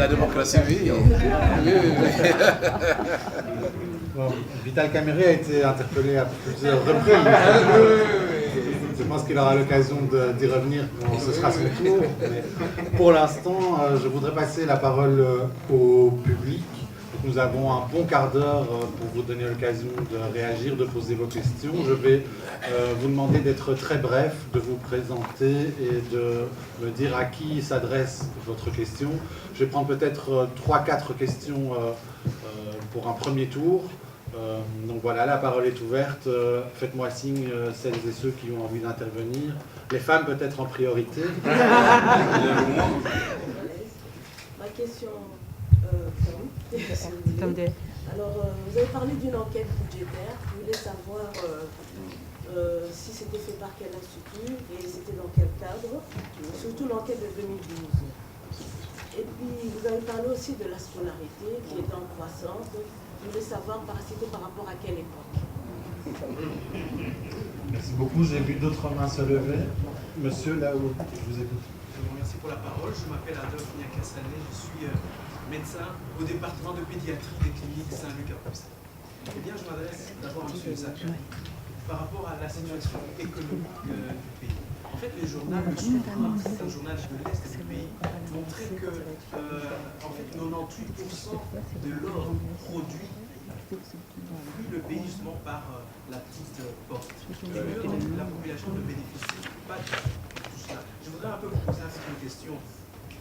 La démocratie, oui. Bon, Vital Cameron a été interpellé à plusieurs reprises. Je pense qu'il aura l'occasion d'y revenir quand ce sera son tour. Mais pour l'instant, je voudrais passer la parole au public. Nous avons un bon quart d'heure pour vous donner l'occasion de réagir, de poser vos questions. Je vais vous demander d'être très bref, de vous présenter et de me dire à qui s'adresse votre question. Je vais prendre peut-être 3-4 questions pour un premier tour. Donc voilà, la parole est ouverte. Faites-moi signe, celles et ceux qui ont envie d'intervenir. Les femmes peut-être en priorité. Ma question... Alors, vous avez parlé d'une enquête budgétaire. Je voulais savoir si c'était fait par quel institut et c'était dans quel cadre, surtout l'enquête de 2012. Et puis, vous avez parlé aussi de la scolarité qui est en croissance. Je voulais savoir c'était par rapport à quelle époque. Merci beaucoup. J'ai vu d'autres mains se lever. Monsieur, là où je vous écoute. Je vous remercie pour la parole. Je m'appelle Adolphe Niakassané. Je suis médecin au département de pédiatrie des cliniques Saint-Luc à Bruxelles. Eh bien, je m'adresse d'abord à M. Zaka par rapport à la situation économique du pays. En fait, le journal Le Souverain, c'est un journal de l'Est du pays, montrait que en fait, 98% de l'or produit fuit le pays justement par la petite porte. Et que la population ne bénéficie pas de tout cela. Je voudrais un peu vous poser une question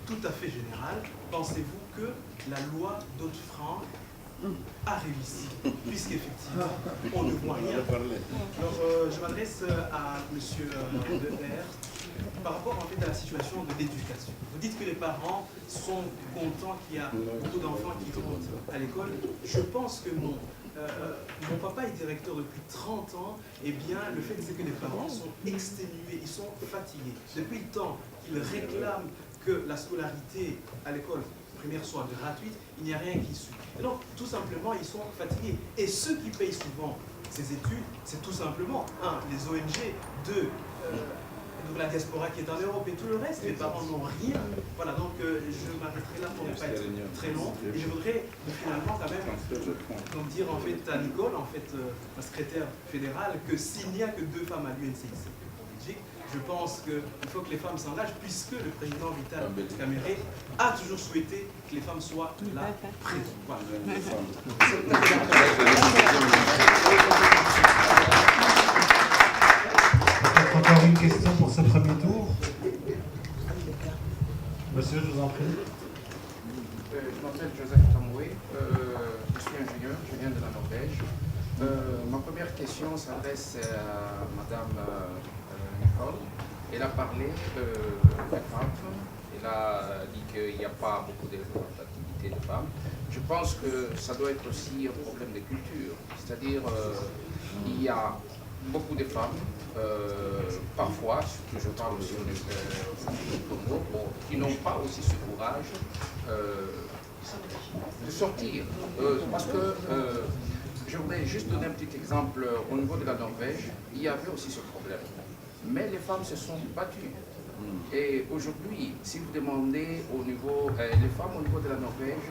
tout à fait générale. Pensez-vous que la loi d'Haute-Franck a réussi, puisqu'effectivement, on ne voit rien. Alors, je m'adresse à M. Deher par rapport en fait, à la situation de l'éducation. Vous dites que les parents sont contents qu'il y a beaucoup d'enfants qui rentrent à l'école. Je pense que non. Mon papa est directeur depuis 30 ans, et bien le fait c'est que les parents sont exténués, ils sont fatigués. Depuis le temps qu'ils réclament que la scolarité à l'école primaire soit gratuite, il n'y a rien qui suit. Et donc, tout simplement, ils sont fatigués. Et ceux qui payent souvent ces études, c'est tout simplement, les ONG, donc la diaspora qui est en Europe et tout le reste, les parents n'ont rien. Voilà, donc je m'arrêterai là pour ne pas être très long. Et je voudrais finalement quand même donc, dire en fait à Nicole, en fait, la secrétaire fédérale, que s'il n'y a que 2 femmes à l'UNCIC en Belgique, je pense qu'il faut que les femmes s'engagent, puisque le président Vital Cameron a toujours souhaité que les femmes soient là présentes. Voilà. Encore une question pour ce premier tour. Monsieur, je vous en prie. Je m'appelle Joseph Tamoué, je suis ingénieur, je viens de la Norvège. Ma première question s'adresse à Madame Nicole. Elle a parlé des femmes, elle a dit qu'il n'y a pas beaucoup de représentativité de femmes. Je pense que ça doit être aussi un problème de culture, c'est-à-dire il y a beaucoup de femmes, parfois, je parle aussi au Congo, qui n'ont pas aussi ce courage de sortir. Parce que je voudrais juste donner un petit exemple. Au niveau de la Norvège, il y avait aussi ce problème. Mais les femmes se sont battues. Et aujourd'hui, si vous demandez au niveau, les femmes au niveau de la Norvège,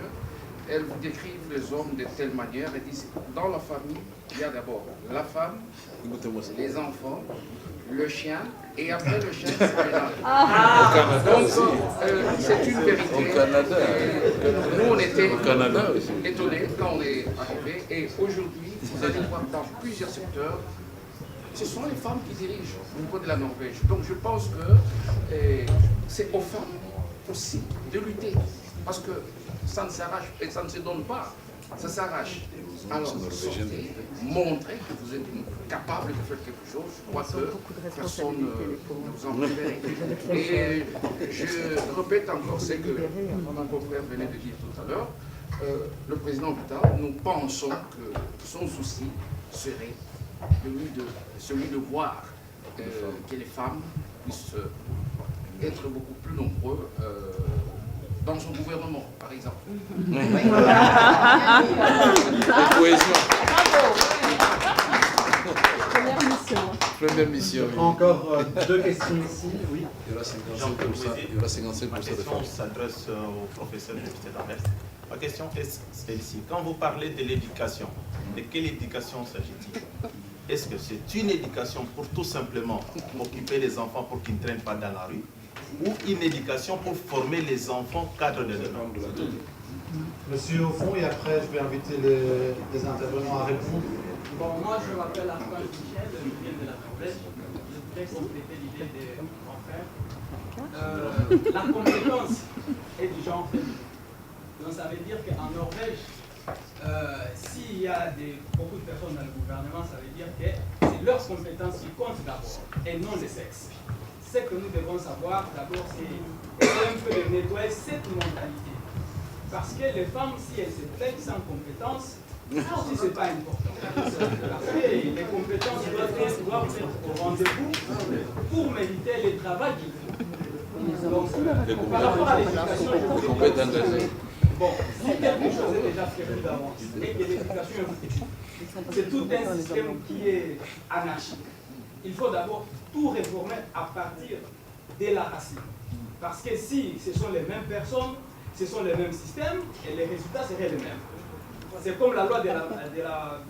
elles vous décrivent les hommes de telle manière, elles disent, dans la famille, il y a d'abord la femme, les enfants, le chien, et après le chien, c'est l'âne. Donc, c'est une vérité. Au Canada. Nous, on était au Canada aussi. étonnés quand on est arrivé, et aujourd'hui, vous allez voir dans plusieurs secteurs, ce sont les femmes qui dirigent au niveau de la Norvège. Donc je pense que c'est aux femmes aussi de lutter. Parce que ça ne s'arrache et ça ne se donne pas, ça s'arrache. Alors, sortez, montrez que vous êtes capable de faire quelque chose. Je crois que personne ne vous en préfère. Et je répète encore ce que mon confrère venait de dire tout à l'heure. Le président Vital, nous pensons que son souci serait celui de voir que les femmes puissent être beaucoup plus nombreux dans son gouvernement, par exemple. La cohésion. Première mission. Première mission. Je prends encore deux questions ici. Oui. Il y aura 55% Ma de question femmes. s'adresse au professeur de l'Université d'Anvers. Ma question est celle-ci. Quand vous parlez de l'éducation, de quelle éducation s'agit-il? Est-ce que c'est une éducation pour tout simplement occuper les enfants pour qu'ils ne traînent pas dans la rue, ou une éducation pour former les enfants cadres de demain? Monsieur au fond, et après je vais inviter les intervenants à répondre. Bon, moi je m'appelle Archange Michel, je viens de la Norvège. Je voudrais compléter l'idée de mon frère. La compétence est du genre féminin. Donc ça veut dire qu'en Norvège, s'il y a beaucoup de personnes dans le gouvernement, ça veut dire que c'est leurs compétences qui comptent d'abord, et non le sexe. Ce que nous devons savoir d'abord, c'est un peu de nettoyer cette mentalité. Parce que les femmes, si elles se plaignent sans compétences, ça aussi c'est pas important. Parce que les compétences doivent être au rendez-vous pour mériter le travail qu'il faut. Donc, par rapport à l'éducation, je voulais dire, bon, si quelque chose est déjà prévu d'avance et que l'éducation est foutue, c'est tout un système qui est anarchique. Il faut d'abord tout réformer à partir de la racine. Parce que si ce sont les mêmes personnes, ce sont les mêmes systèmes et les résultats seraient les mêmes. C'est comme la loi de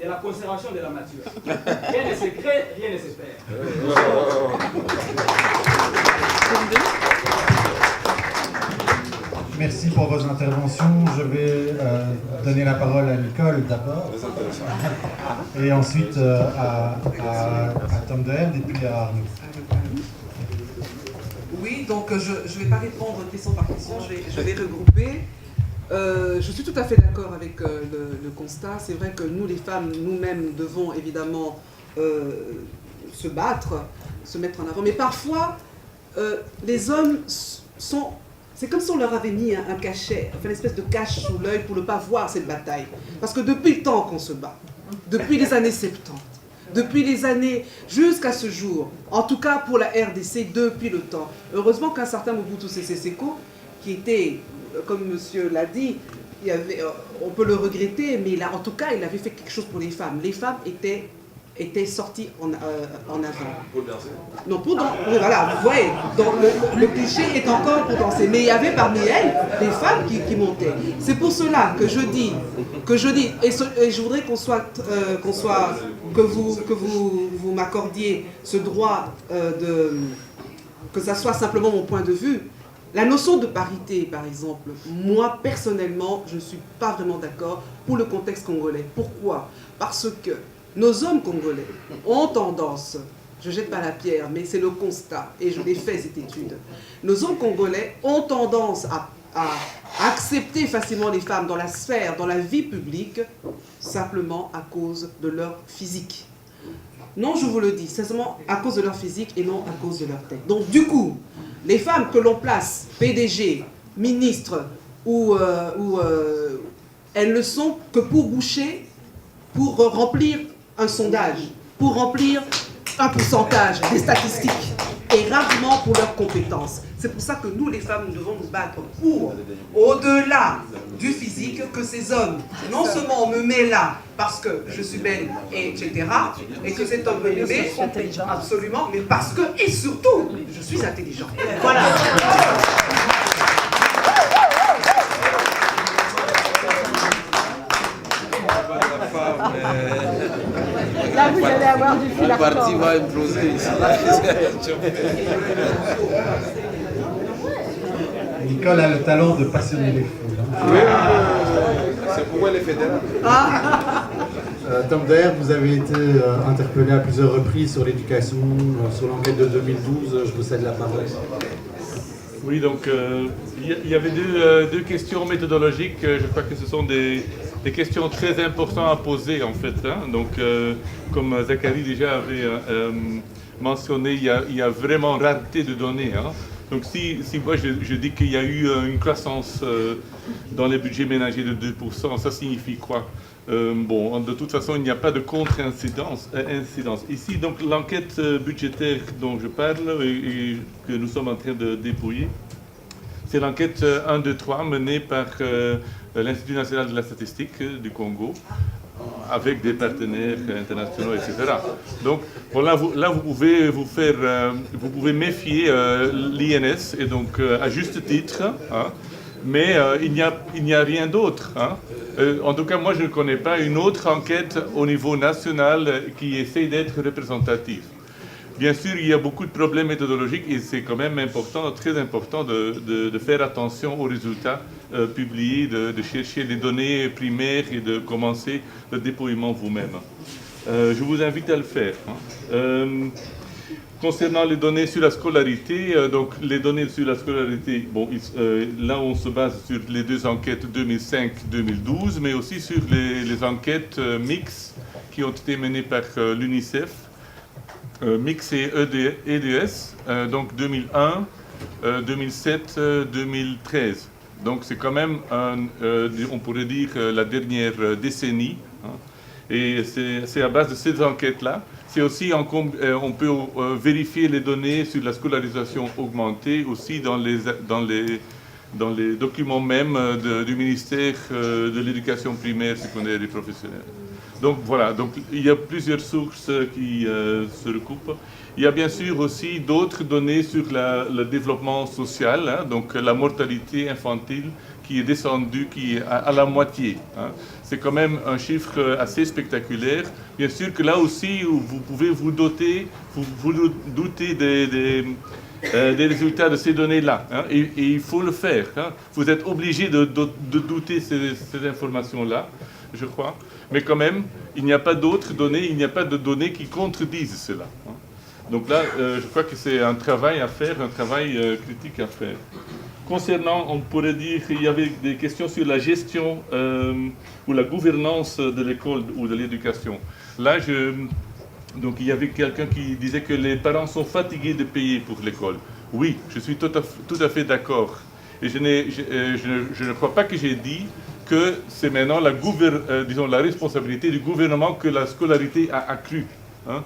la conservation de la nature. Rien ne se crée, rien ne se perd. Merci pour vos interventions. Je vais donner la parole à Nicole d'abord. Et ensuite à Tom Deherde et puis à Arnaud. Oui, donc je ne vais pas répondre question par question, je vais regrouper. Je suis tout à fait d'accord avec le constat. C'est vrai que nous, les femmes, nous-mêmes, devons évidemment se battre, se mettre en avant. Mais parfois, les hommes sont... C'est comme si on leur avait mis un cachet, enfin une espèce de cache sous l'œil pour ne pas voir cette bataille. Parce que depuis le temps qu'on se bat, depuis les années 70, depuis les années jusqu'à ce jour, en tout cas pour la RDC, depuis le temps. Heureusement qu'un certain Mobutu Sese Seko, qui était, comme monsieur l'a dit, on peut le regretter, mais en tout cas, il avait fait quelque chose pour les femmes. Les femmes étaient sorties en avant. Pour danser? Non, pour danser. Voilà, vous voyez, le cliché est encore pour danser. Mais il y avait parmi elles des femmes qui montaient. C'est pour cela que je dis, et je voudrais que vous m'accordiez ce droit que ça soit simplement mon point de vue. La notion de parité, par exemple, moi, personnellement, je ne suis pas vraiment d'accord pour le contexte congolais. Pourquoi? Parce que nos hommes congolais ont tendance, je ne jette pas la pierre, mais c'est le constat, et je l'ai fait cette étude, nos hommes congolais ont tendance à accepter facilement les femmes dans la sphère, dans la vie publique, simplement à cause de leur physique. Non, je vous le dis, c'est seulement à cause de leur physique et non à cause de leur tête. Donc du coup, les femmes que l'on place PDG, ministres, elles ne sont que pour boucher, pour remplir un sondage, pour remplir un pourcentage des statistiques, et rarement pour leurs compétences. C'est pour ça que nous, les femmes, nous devons nous battre pour, au-delà du physique, que ces hommes, non seulement on me met là parce que je suis belle, etc., et que cet homme me met, absolument, mais parce que, et surtout, je suis intelligente. Voilà. Là, vous allez avoir du fil à retordre. Le parti va imploser ici. Nicole a le talent de passionner les foules. C'est pourquoi les fédéraux. Tom Deherde, vous avez été interpellé à plusieurs reprises sur l'éducation, sur l'enquête de 2012. Je vous cède la parole. Oui, donc il y avait deux questions méthodologiques. Je crois que ce sont des questions très importantes à poser en fait. Hein. Donc, comme Zachary déjà avait mentionné, il y a vraiment rareté de données. Hein. Donc si moi je dis qu'il y a eu une croissance dans les budgets ménagers de 2%, ça signifie quoi? Bon, de toute façon, il n'y a pas de contre-incidence. Ici, donc, l'enquête budgétaire dont je parle et que nous sommes en train de dépouiller, c'est l'enquête 1, 2, 3 menée par l'Institut national de la statistique du Congo. avec des partenaires internationaux, etc. Donc voilà, là vous pouvez vous pouvez méfier l'INS, et donc à juste titre, hein, mais il n'y a rien d'autre. Hein. En tout cas, moi je ne connais pas une autre enquête au niveau national qui essaie d'être représentative. Bien sûr, il y a beaucoup de problèmes méthodologiques et c'est quand même important, très important de faire attention aux résultats publiés, de chercher les données primaires et de commencer le déploiement vous-même. Je vous invite à le faire. Hein. Concernant les données sur la scolarité, donc les données sur la scolarité, bon, là on se base sur les deux enquêtes 2005-2012, mais aussi sur les enquêtes mixtes qui ont été menées par l'UNICEF. Mix et EDS, donc 2001, 2007, 2013. Donc c'est quand même, on pourrait dire, la dernière décennie. Hein. Et c'est à base de ces enquêtes-là. C'est aussi, on peut vérifier les données sur la scolarisation augmentée aussi dans les documents même du ministère de l'Éducation primaire, secondaire et professionnelle. Donc voilà, donc il y a plusieurs sources qui se recoupent. Il y a bien sûr aussi d'autres données sur le développement social, hein, donc la mortalité infantile qui est descendue à la moitié. Hein. C'est quand même un chiffre assez spectaculaire. Bien sûr que là aussi, vous pouvez vous douter des résultats de ces données-là. Hein, et il faut le faire. Hein. Vous êtes obligé de douter ces informations-là, je crois. Mais quand même, il n'y a pas d'autres données, il n'y a pas de données qui contredisent cela. Hein. Donc là, je crois que c'est un travail à faire, un travail critique à faire. Concernant, on pourrait dire qu'il y avait des questions sur la gestion ou la gouvernance de l'école ou de l'éducation. Là, donc il y avait quelqu'un qui disait que les parents sont fatigués de payer pour l'école. Oui, je suis tout à fait d'accord. Et je ne crois pas que j'ai dit que c'est maintenant la responsabilité du gouvernement que la scolarité a accru. Hein.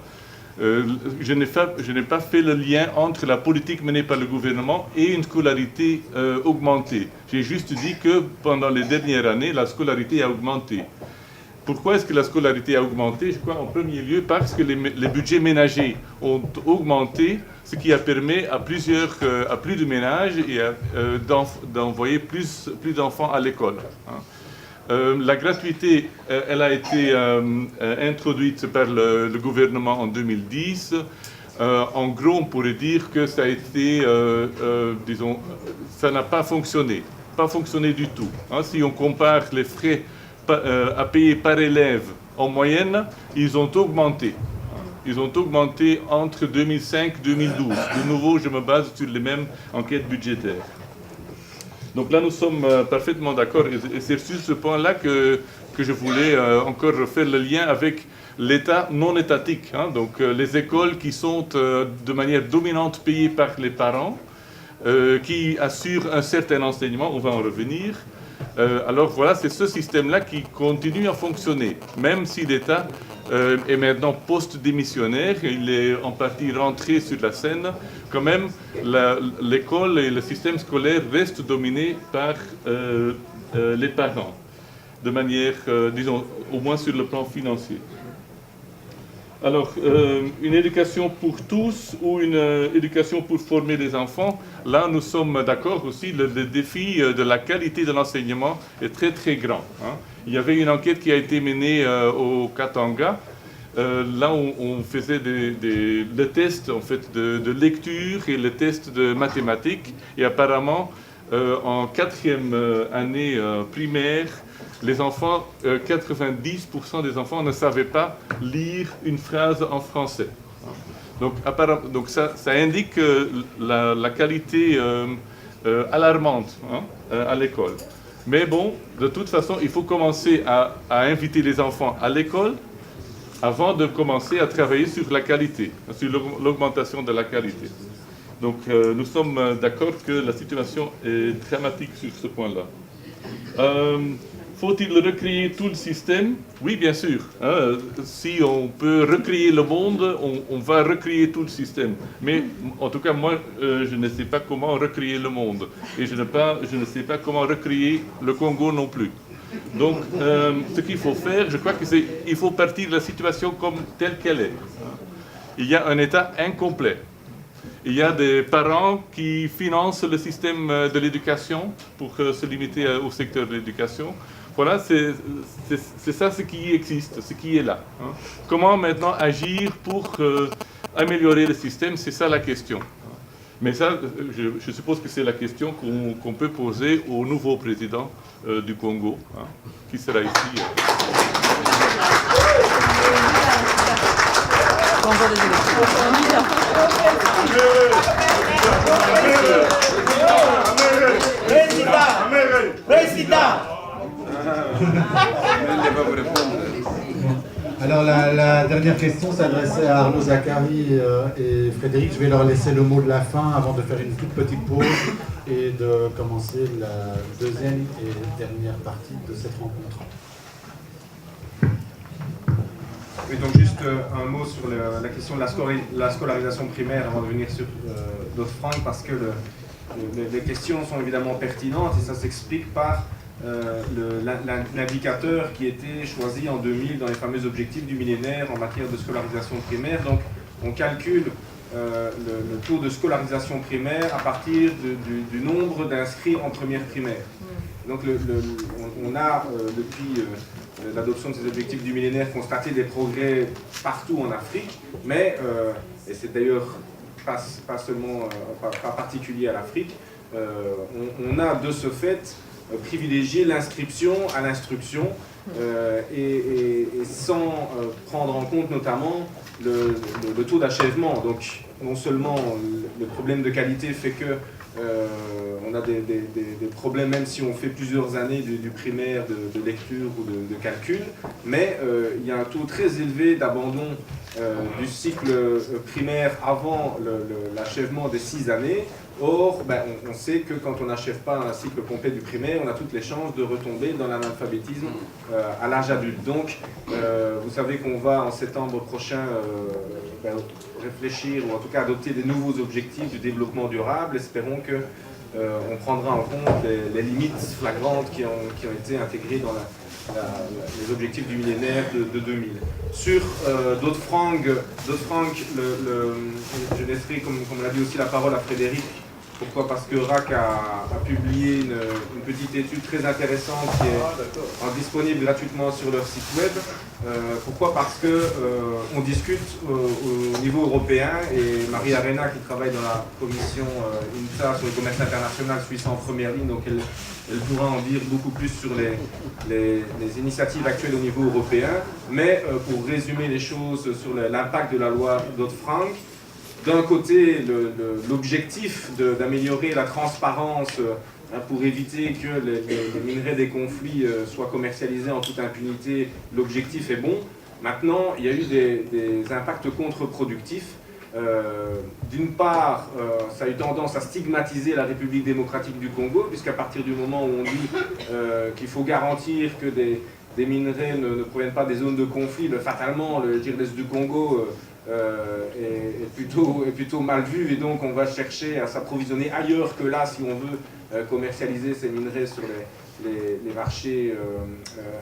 Je n'ai pas fait le lien entre la politique menée par le gouvernement et une scolarité augmentée. J'ai juste dit que pendant les dernières années, la scolarité a augmenté. Pourquoi est-ce que la scolarité a augmenté? Je crois en premier lieu parce que les budgets ménagers ont augmenté, ce qui a permis à plus de ménages et d'envoyer plus d'enfants à l'école. Hein. La gratuité, elle a été introduite par le gouvernement en 2010. En gros, on pourrait dire que ça a été, disons, ça n'a pas fonctionné du tout. Hein, si on compare les frais à payer par élève en moyenne, ils ont augmenté. Ils ont augmenté entre 2005 et 2012. De nouveau, je me base sur les mêmes enquêtes budgétaires. Donc là, nous sommes parfaitement d'accord. Et c'est sur ce point-là que je voulais encore faire le lien avec l'État non étatique. Hein, donc les écoles qui sont de manière dominante payées par les parents, qui assurent un certain enseignement, on va en revenir. Alors voilà, c'est ce système-là qui continue à fonctionner, même si l'État est maintenant post-démissionnaire, il est en partie rentré sur la scène, quand même l'école et le système scolaire restent dominés par les parents, de manière, disons, au moins sur le plan financier. Alors, une éducation pour tous ou une éducation pour former les enfants, là nous sommes d'accord aussi, le défi de la qualité de l'enseignement est très très grand. Hein. Il y avait une enquête qui a été menée au Katanga, là on faisait des tests en fait, de lecture et les tests de mathématiques, et apparemment en 4e année primaire, les enfants, 90% des enfants ne savaient pas lire une phrase en français. Donc ça indique la qualité alarmante hein, à l'école. Mais bon, de toute façon, il faut commencer à inviter les enfants à l'école avant de commencer à travailler sur la qualité, sur l'augmentation de la qualité. Donc nous sommes d'accord que la situation est dramatique sur ce point-là. Faut-il recréer tout le système? Oui, bien sûr. Hein, si on peut recréer le monde, on va recréer tout le système. Mais en tout cas, moi, je ne sais pas comment recréer le monde. Et je ne sais pas comment recréer le Congo non plus. Donc, ce qu'il faut faire, je crois qu'il faut partir de la situation comme telle qu'elle est. Il y a un État incomplet. Il y a des parents qui financent le système de l'éducation pour se limiter au secteur de l'éducation. Voilà, c'est ça ce qui existe, ce qui est là. Comment maintenant agir pour améliorer le système, c'est ça la question. Mais ça, je suppose que c'est la question qu'on peut poser au nouveau président du Congo, qui sera ici. Alors la dernière question s'adressait à Arnaud Zacharie et Frédéric. Je vais leur laisser le mot de la fin avant de faire une toute petite pause et de commencer la deuxième et dernière partie de cette rencontre. Oui, donc juste un mot sur la question de la scolarisation primaire avant de venir sur Dodd-Frank, parce que les questions sont évidemment pertinentes et ça s'explique par l'indicateur qui était choisi en 2000 dans les fameux objectifs du millénaire en matière de scolarisation primaire. Donc on calcule le taux de scolarisation primaire à partir du nombre d'inscrits en première primaire. Donc on a depuis l'adoption de ces objectifs du millénaire constaté des progrès partout en Afrique, mais, et c'est d'ailleurs pas seulement, pas particulier à l'Afrique, on a de ce fait privilégié l'inscription à l'instruction et sans prendre en compte notamment le taux d'achèvement. Donc non seulement le problème de qualité fait que on a des problèmes même si on fait plusieurs années du primaire de lecture ou de calcul, mais il y a un taux très élevé d'abandon du cycle primaire avant l'achèvement des 6 années. Or, on sait que quand on n'achève pas un cycle complet du primaire, on a toutes les chances de retomber dans l'analphabétisme à l'âge adulte. Donc, vous savez qu'on va en septembre prochain réfléchir, ou en tout cas adopter des nouveaux objectifs du développement durable. Espérons que on prendra en compte les limites flagrantes qui ont été intégrées dans les objectifs du millénaire de 2000. Sur Dodd-Frank, je laisserai, comme l'a dit aussi, la parole à Frédéric. Pourquoi? Parce que RAC a publié une petite étude très intéressante qui est disponible gratuitement sur leur site web. Pourquoi? Parce que on discute au niveau européen, et Marie Arena, qui travaille dans la commission INTA sur le commerce international, suit ça en première ligne, donc elle pourra en dire beaucoup plus sur les initiatives actuelles au niveau européen. Mais pour résumer les choses sur l'impact de la loi Dodd-Frank, d'un côté, l'objectif d'améliorer la transparence pour éviter que les minerais des conflits soient commercialisés en toute impunité, l'objectif est bon. Maintenant, il y a eu des impacts contre-productifs. D'une part, ça a eu tendance à stigmatiser la République démocratique du Congo, puisqu'à partir du moment où on dit qu'il faut garantir que des minerais ne proviennent pas des zones de conflit, fatalement, le l'est du Congo est plutôt mal vu, et donc on va chercher à s'approvisionner ailleurs que là si on veut commercialiser ces minerais sur les marchés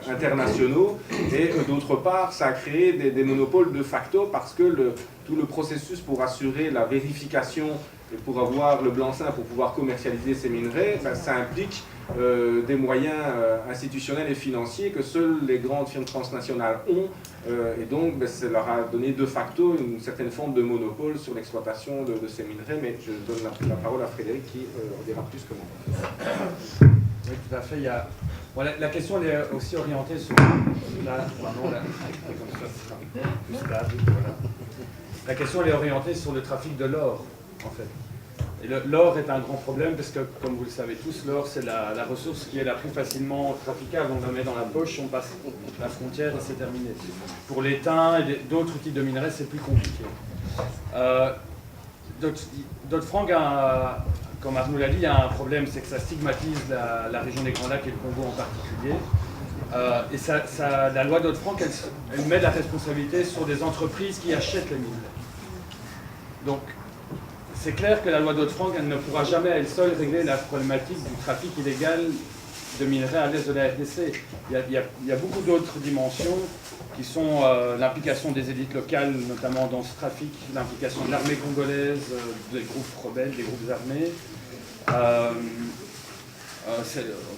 internationaux. Et d'autre part, ça a créé des monopoles de facto, parce que tout le processus pour assurer la vérification et pour avoir le blanc-seing pour pouvoir commercialiser ces minerais, ça implique des moyens institutionnels et financiers que seules les grandes firmes transnationales ont, et donc ça leur a donné de facto une certaine forme de monopole sur l'exploitation de ces minerais. Mais je donne la parole à Frédéric qui en dira plus que moi. Oui, tout à fait. La question elle est aussi orientée sur la question elle est orientée sur le trafic de l'or, en fait. Et l'or est un grand problème parce que, comme vous le savez tous, l'or c'est la ressource qui est la plus facilement traficable. On la met dans la poche, on passe la frontière et c'est terminé. Pour l'étain et d'autres types de minerais, c'est plus compliqué. Dodd-Frank, comme Arnaud l'a dit, il y a un problème, c'est que ça stigmatise la région des Grands Lacs et le Congo en particulier. Et la loi Dodd-Frank, elle met la responsabilité sur des entreprises qui achètent les minerais. Donc, c'est clair que la loi Dodd-Frank, elle ne pourra jamais à elle seule régler la problématique du trafic illégal de minerais à l'est de la RDC. Il y a beaucoup d'autres dimensions qui sont l'implication des élites locales, notamment dans ce trafic, l'implication de l'armée congolaise, des groupes rebelles, des groupes armés.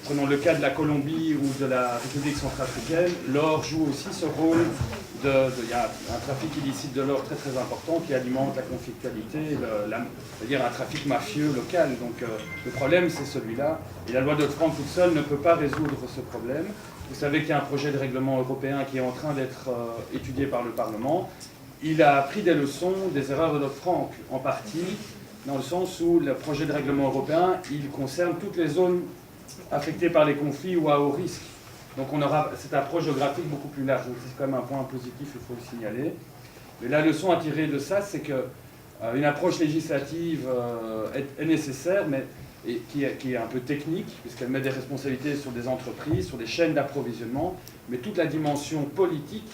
Prenons le cas de la Colombie ou de la République centrafricaine, l'or joue aussi ce rôle il y a un trafic illicite de l'or très très important qui alimente la conflictualité, c'est-à-dire un trafic mafieux local. Donc le problème c'est celui-là, et la loi Dodd-Frank toute seule ne peut pas résoudre ce problème. Vous savez qu'il y a un projet de règlement européen qui est en train d'être étudié par le Parlement. Il a appris des leçons des erreurs de Dodd-Frank, en partie dans le sens où le projet de règlement européen, il concerne toutes les zones affectées par les conflits ou à haut risque. Donc on aura cette approche géographique beaucoup plus large. Donc c'est quand même un point positif, il faut le signaler. Mais la leçon à tirer de ça, c'est qu'une approche législative est nécessaire, mais qui est un peu technique, puisqu'elle met des responsabilités sur des entreprises, sur des chaînes d'approvisionnement, mais toute la dimension politique,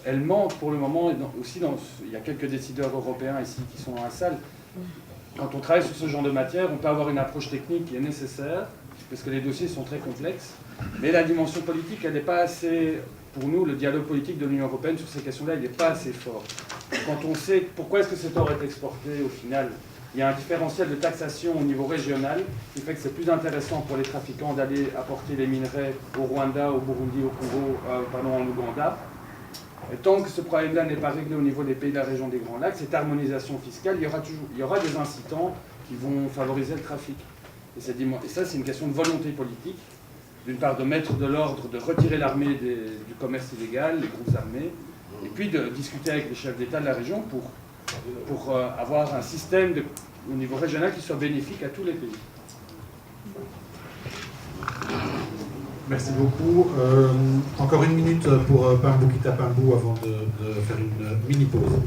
elle manque pour le moment. Il y a quelques décideurs européens ici qui sont dans la salle. Quand on travaille sur ce genre de matière, on peut avoir une approche technique qui est nécessaire, parce que les dossiers sont très complexes, mais la dimension politique, elle n'est pas assez, pour nous, le dialogue politique de l'Union européenne sur ces questions-là, il n'est pas assez fort. Quand on sait pourquoi est-ce que cet or est exporté au final, il y a un différentiel de taxation au niveau régional qui fait que c'est plus intéressant pour les trafiquants d'aller apporter les minerais au Rwanda, au Burundi, au Congo, en Ouganda. Et tant que ce problème-là n'est pas réglé au niveau des pays de la région des Grands Lacs, cette harmonisation fiscale, il y aura des incitants qui vont favoriser le trafic. Et ça, c'est une question de volonté politique, d'une part de mettre de l'ordre, de retirer l'armée du commerce illégal, les groupes armés, et puis de discuter avec les chefs d'État de la région pour avoir un système au niveau régional qui soit bénéfique à tous les pays. Merci beaucoup. Encore une minute pour Pambou Kita Pambou avant de faire une mini-pause.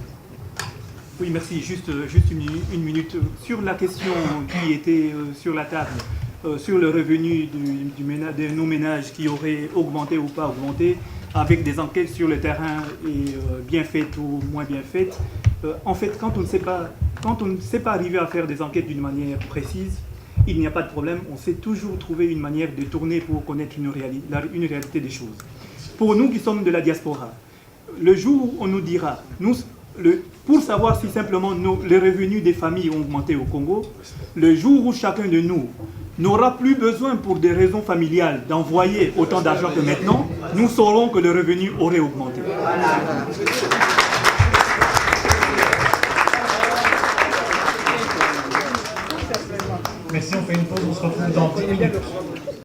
Oui, merci. Juste une minute. Sur la question qui était sur la table, sur le revenu de nos ménages qui auraient augmenté ou pas augmenté, avec des enquêtes sur le terrain et bien faites ou moins bien faites. En fait, quand on ne sait pas arriver à faire des enquêtes d'une manière précise, il n'y a pas de problème. On sait toujours trouver une manière de tourner pour connaître une réalité des choses. Pour nous qui sommes de la diaspora, le jour où on nous dira, pour savoir si simplement les revenus des familles ont augmenté au Congo, le jour où chacun de nous n'aura plus besoin pour des raisons familiales d'envoyer autant d'argent que maintenant, nous saurons que le revenu aurait augmenté. Merci, on fait une pause, on se retrouve dans 10 minutes.